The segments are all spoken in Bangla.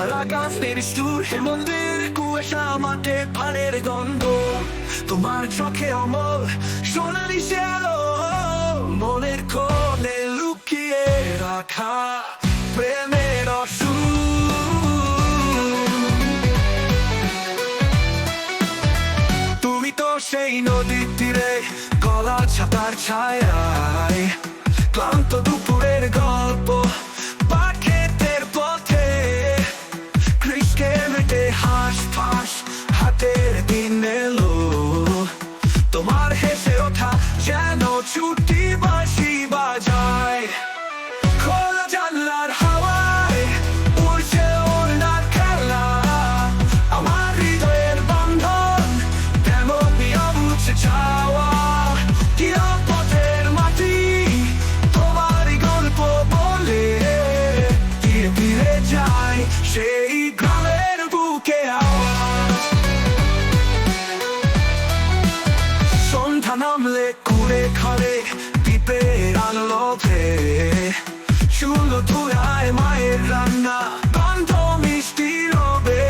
তারা গাছের সুর হেমন্তের কুয়াশা মাঠে পানের গন্ধ তোমার চোখে অমল সোনালি সে আলো মনের কোণে লুকিয়ে রাখা প্রেমের তুমি তো সেই নদীর তীরে গলা ছাতার ছায়ায় ক্লান্ত দুপুরের গল্প পাখিদের পথে কৃষ্ণে মেটে হাঁস ফাঁস হাতের দিন এলো তোমার হেসে ওঠা যেন ছুটি বাঁশি বাজায় খোলা জানলার হাওয়ায় উড়ছে ওড়নার খেলা আমার হৃদয়ের বন্ধন তেমনি অবুঝে চাওয়া পথের মাটি তোমারই গল্প বলে ধীরে ধীরে যায় সেই গ্রামের বুকে আওয়াজ সন্ধ্যা নামলে কুড়ে ঘরে দ্বীপের আলো লোভে চুলো ধুলায় মায়ের রান্না গন্ধ মিষ্টি রবে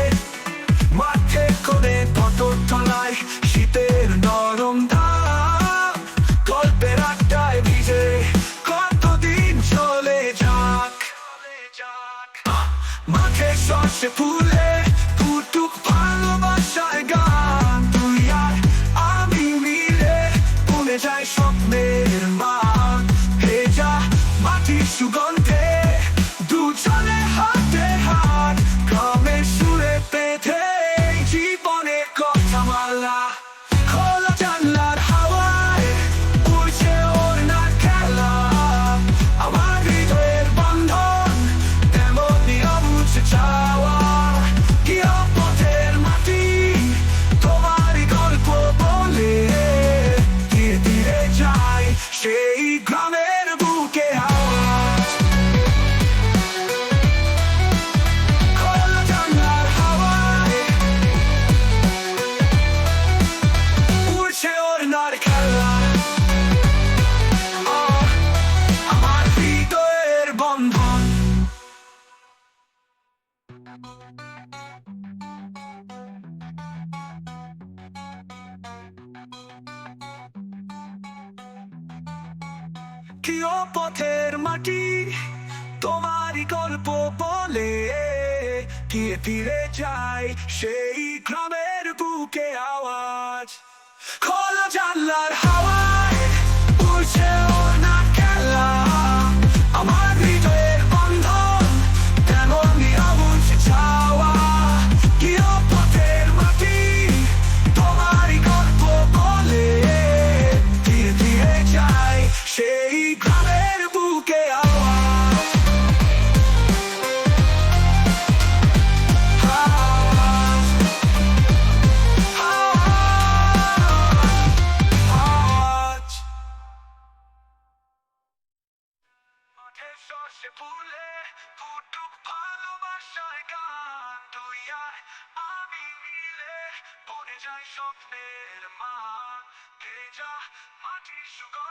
মাঠে করে পতর তলায় শীতের নরম ধাপ গল্পের আড্ডায় ভিজে কতদিন চলে যাক মাঠে সর্ষে ফুলে টুকটুক ভালোবাসায় গান তুই আর আমি মিলে ভুলে যাই স্বপ্নের মান ভেজা মাটির সুগন্ধে দুজনে হাতে হাত গ্রামের সুরে বেঁধে জীবনের কথা মালা খোলা জানলার হাওয়ায় উড়ছে ওড়নার খেলা আমার হৃদয়ের বন্ধন তেমনি অবুঝে চাওয়া পথের মাটি তোমারই গল্প বলে ধীরে ধীরে যায় সেই গ্রামের বুকে আওয়াজ খোলা জানলার হাওয়ায় উড়ছে ওড়নার খেলা আমার হৃদয়ের বন্ধন প্রিয় পথের মাটি তোমারই গল্প বলে ধীরে ধীরে যায় সেই গ্রামের বুকে আওয়াজ খোলা জানলার হাওয়ায় উড়ছে ওড়নার খেলা আমার হৃদয়ের বন্ধন তেমনি অবুঝে চাওয়া প্রিয় পথের মাটি তোমারই গল্প বলে ধীরে ধীরে যায় সেই গ্রামের বুকে আওয়াজ মাঠে সর্ষে ফুলে ফুটুক ভালোবাসায় গান তুই আর আমি মিলে ভুলে যাই স্বপ্নের মান ভেজা মাটির সুগন্ধ